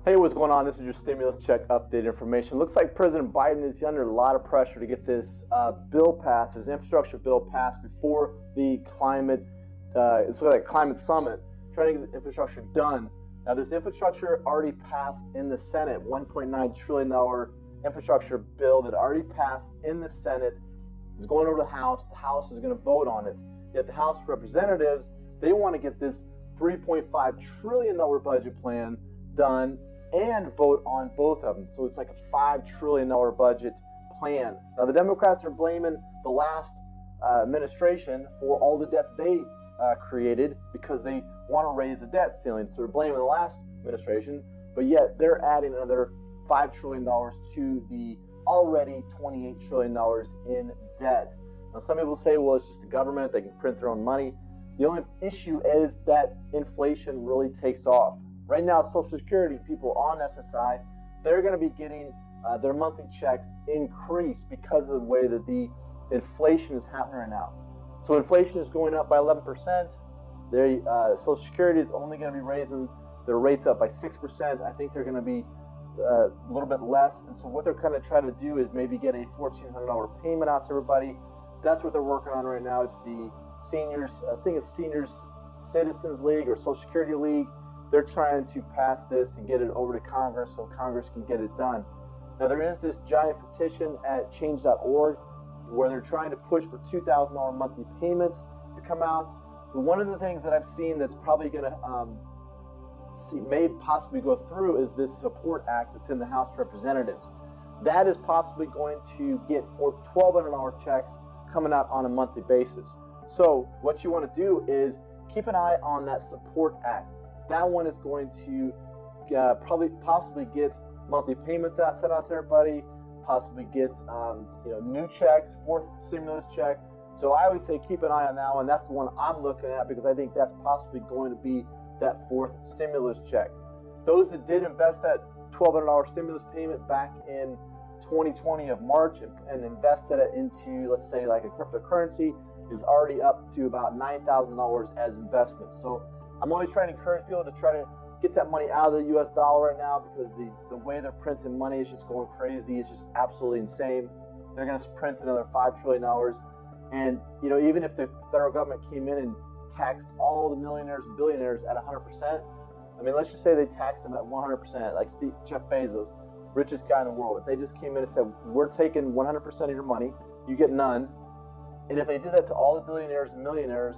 Hey, what's going on? This is your stimulus check update information. Looks like President Biden is under a lot of pressure to get this bill passed, his infrastructure bill passed before the climate summit, trying to get the infrastructure done. Now, this infrastructure already passed in the Senate, $1.9 trillion infrastructure bill that already passed in the Senate is going over to the House. The House is going to vote on it. Yet the House of Representatives, they want to get this $3.5 trillion budget plan done and vote on both of them. So it's like a $5 trillion budget plan. Now, the Democrats are blaming the last administration for all the debt they created because they want to raise the debt ceiling. So they're blaming the last administration, but yet they're adding another $5 trillion to the already $28 trillion in debt. Now, some people say, well, it's just the government, they can print their own money. The only issue is that inflation really takes off. Right now, Social Security people on SSI, they're going to be getting their monthly checks increased because of the way that the inflation is happening right now. So inflation is going up by 11%. Social Security is only going to be raising their rates up by 6%. I think they're going to be a little bit less. And so what they're kind of trying to do is maybe get a $1,400 payment out to everybody. That's what they're working on right now. It's the seniors, I think it's Seniors Citizens League or Social Security League. They're trying to pass this and get it over to Congress so Congress can get it done. Now, there is this giant petition at change.org where they're trying to push for $2,000 monthly payments to come out. But one of the things that I've seen that's probably going to may possibly go through is this Support Act that's in the House of Representatives. That is possibly going to get $1,200 checks coming out on a monthly basis. So what you want to do is keep an eye on that Support Act. That one is going to possibly get monthly payments sent out to everybody, possibly get new checks, fourth stimulus check. So I always say keep an eye on that one. That's the one I'm looking at because I think that's possibly going to be that fourth stimulus check. Those that did invest that $1,200 stimulus payment back in 2020 of March and invested it into, let's say, like a cryptocurrency is already up to about $9,000 as investment. So I'm always trying to encourage people to try to get that money out of the U.S. dollar right now because the way they're printing money is just going crazy. It's just absolutely insane. They're going to print another $5 trillion. And, even if the federal government came in and taxed all the millionaires and billionaires at 100%, I mean, let's just say they taxed them at 100%, like Jeff Bezos, richest guy in the world. If they just came in and said, we're taking 100% of your money, you get none. And if they did that to all the billionaires and millionaires,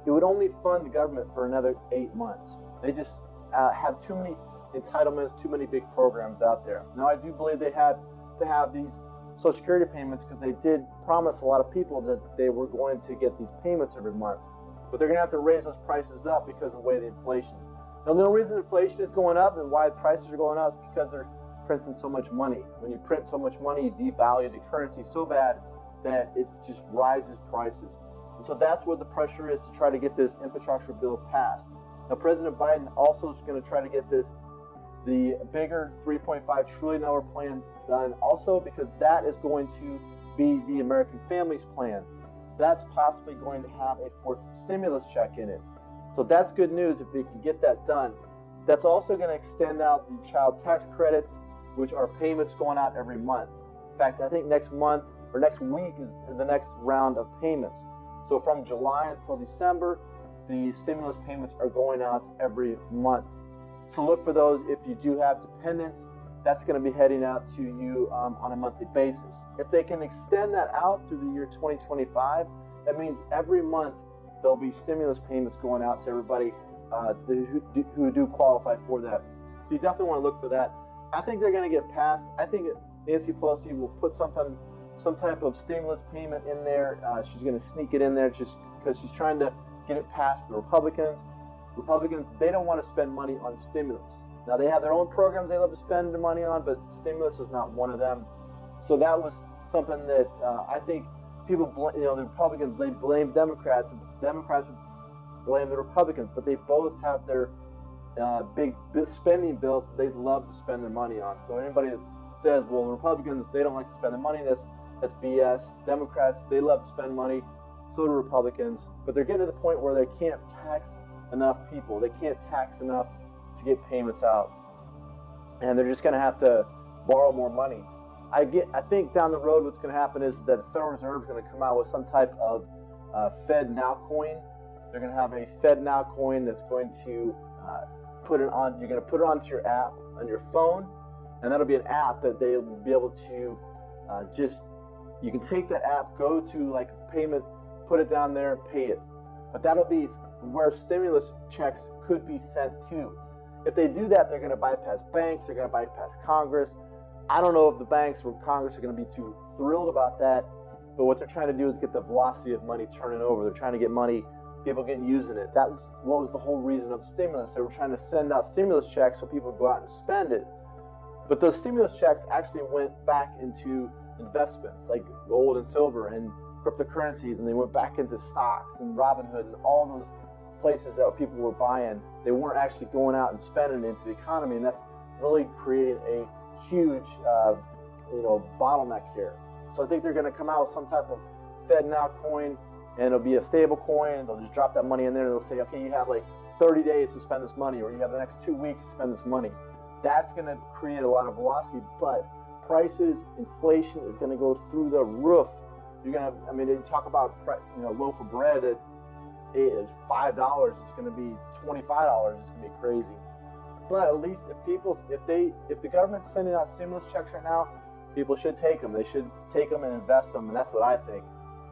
it would only fund the government for another 8 months. They just have too many entitlements, too many big programs out there. Now, I do believe they had to have these Social Security payments because they did promise a lot of people that they were going to get these payments every month. But they're going to have to raise those prices up because of the way the inflation. Now, the only reason inflation is going up and why prices are going up is because they're printing so much money. When you print so much money, you devalue the currency so bad that it just rises prices. And so that's where the pressure is to try to get this infrastructure bill passed. Now, President Biden also is going to try to get the bigger $3.5 trillion plan done also because that is going to be the American Families Plan. That's possibly going to have a fourth stimulus check in it. So that's good news if they can get that done. That's also going to extend out the child tax credits, which are payments going out every month. In fact, I think next month or next week is the next round of payments. So from July until December, the stimulus payments are going out every month. So look for those if you do have dependents. That's going to be heading out to you on a monthly basis. If they can extend that out through the year 2025, that means every month there'll be stimulus payments going out to everybody who do qualify for that. So you definitely want to look for that. I think they're going to get passed. I think Nancy Pelosi will put some type of stimulus payment in there. She's going to sneak it in there just because she's trying to get it past the Republicans. Republicans, they don't want to spend money on stimulus. Now, they have their own programs they love to spend their money on, but stimulus is not one of them. So that was something that I think people, the Republicans, they blame Democrats, and Democrats blame the Republicans, but they both have their big spending bills that they love to spend their money on. So anybody that says, well, the Republicans, they don't like to spend their money, that's BS. Democrats, they love to spend money. So do Republicans. But they're getting to the point where they can't tax enough people. They can't tax enough to get payments out. and they're just going to have to borrow more money. I think down the road what's going to happen is that the Federal Reserve is going to come out with some type of Fed Now coin. They're going to have a Fed Now coin that's going to put it on. You're going to put it onto your app on your phone, and that'll be an app that they'll be able to you can take that app, go to like payment, put it down there, pay it. But that'll be where stimulus checks could be sent to. If they do that, they're going to bypass banks, they're going to bypass Congress. I don't know if the banks or Congress are going to be too thrilled about that, but what they're trying to do is get the velocity of money turning over. They're trying to get money, people getting using it. That was what was the whole reason of stimulus. They were trying to send out stimulus checks so people would go out and spend it. But those stimulus checks actually went back into investments like gold and silver and cryptocurrencies, and they went back into stocks and Robinhood and all those places that people were buying. They weren't actually going out and spending it into the economy, and that's really creating a huge bottleneck here. So I think they're going to come out with some type of Fed Now coin, and it'll be a stable coin. They'll just drop that money in there, and they'll say, okay, you have like 30 days to spend this money, or you have the next 2 weeks to spend this money. That's going to create a lot of velocity, but prices, inflation is going to go through the roof. You're going to, they talk about, loaf of bread at $5, it's going to be $25, it's going to be crazy. But at least if the government's sending out stimulus checks right now, people should take them. They should take them and invest them, and that's what I think,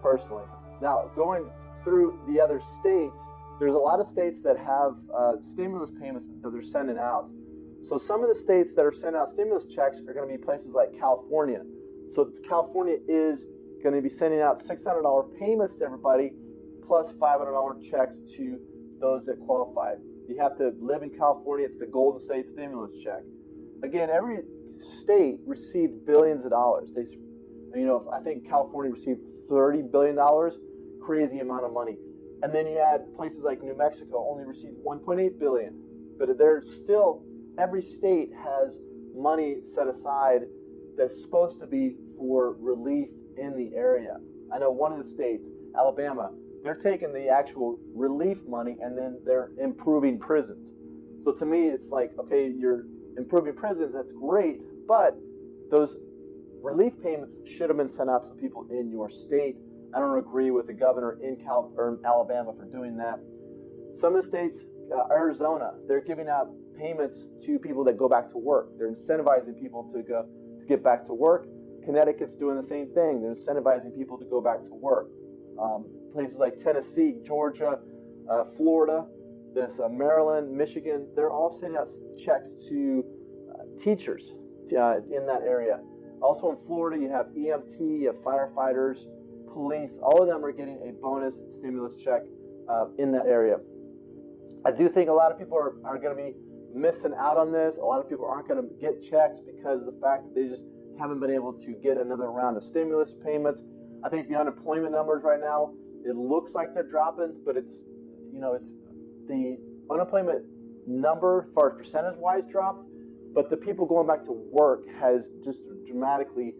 personally. Now, going through the other states, there's a lot of states that have stimulus payments that they're sending out. So some of the states that are sending out stimulus checks are going to be places like California. So California is going to be sending out $600 payments to everybody, plus $500 checks to those that qualify. You have to live in California. It's the Golden State Stimulus Check. Again, every state received billions of dollars. I think California received $30 billion, crazy amount of money. And then you had places like New Mexico only received $1.8 billion. But there's still, every state has money set aside that's supposed to be for relief in the area. I know one of the states, Alabama, they're taking the actual relief money and then they're improving prisons. So to me, it's like, okay, you're improving prisons, that's great, but those relief payments should have been sent out to people in your state. I don't agree with the governor in Alabama for doing that. Some of the states, Arizona, they're giving out payments to people that go back to work. They're incentivizing people to get back to work. Connecticut's doing the same thing. They're incentivizing people to go back to work. Places like Tennessee, Georgia, Florida, Maryland, Michigan, they're all sending out checks to teachers in that area. Also in Florida, you have EMT, you have firefighters, police. All of them are getting a bonus stimulus check in that area. I do think a lot of people are going to be missing out on this. A lot of people aren't going to get checks because of the fact that they just haven't been able to get another round of stimulus payments. I think the unemployment numbers right now, it looks like they're dropping, but it's the unemployment number, as far as percentage-wise, dropped, but the people going back to work has just dramatically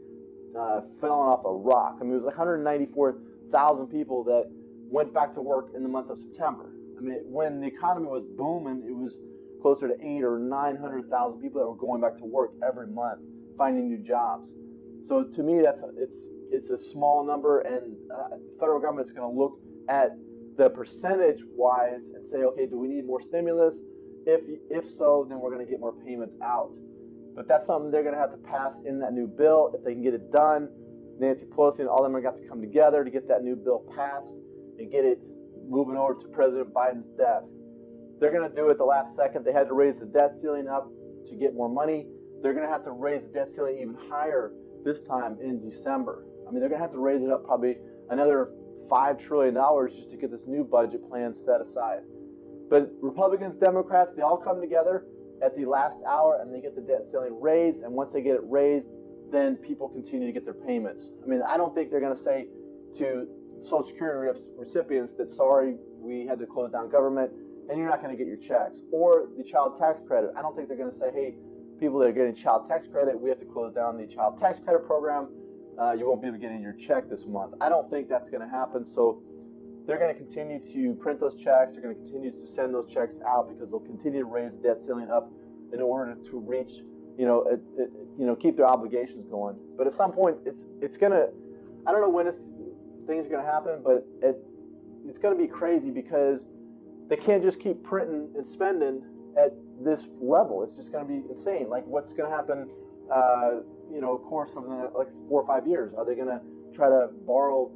fallen off a rock. It was 194,000 people that went back to work in the month of September. When the economy was booming, it was closer to 800,000 or 900,000 people that were going back to work every month, finding new jobs. So to me, it's a small number, and the federal government's going to look at the percentage-wise and say, okay, do we need more stimulus? If so, then we're going to get more payments out. But that's something they're going to have to pass in that new bill. If they can get it done, Nancy Pelosi and all of them are going to have to come together to get that new bill passed and get it moving over to President Biden's desk. They're going to do it the last second. They had to raise the debt ceiling up to get more money. They're going to have to raise the debt ceiling even higher this time in December. They're going to have to raise it up probably another $5 trillion just to get this new budget plan set aside. But Republicans, Democrats, they all come together at the last hour and they get the debt ceiling raised. And once they get it raised, then people continue to get their payments. I don't think they're going to say to Social Security recipients that, sorry, we had to close down government and you're not going to get your checks. Or the child tax credit. I don't think they're going to say, hey, people that are getting child tax credit, we have to close down the child tax credit program. You won't be able to get in your check this month. I don't think that's going to happen. So they're going to continue to print those checks. They're going to continue to send those checks out because they'll continue to raise the debt ceiling up in order to reach keep their obligations going. But at some point, it's gonna. I don't know when things are gonna happen, but it's gonna be crazy because they can't just keep printing and spending at this level. It's just gonna be insane. Like what's gonna happen? Of course, over the next 4 or 5 years, are they gonna try to borrow,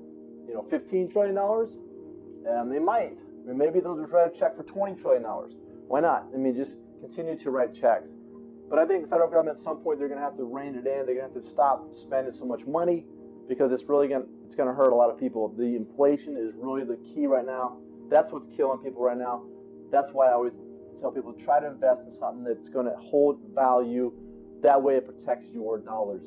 $15 trillion? They might. I mean, maybe they'll just write a check for $20 trillion. Why not? I mean, just continue to write checks. But I think the federal government at some point they're going to have to rein it in. They're going to have to stop spending so much money because it's going to hurt a lot of people. The inflation is really the key right now. That's what's killing people right now. That's why I always tell people try to invest in something that's going to hold value. That way it protects your dollars.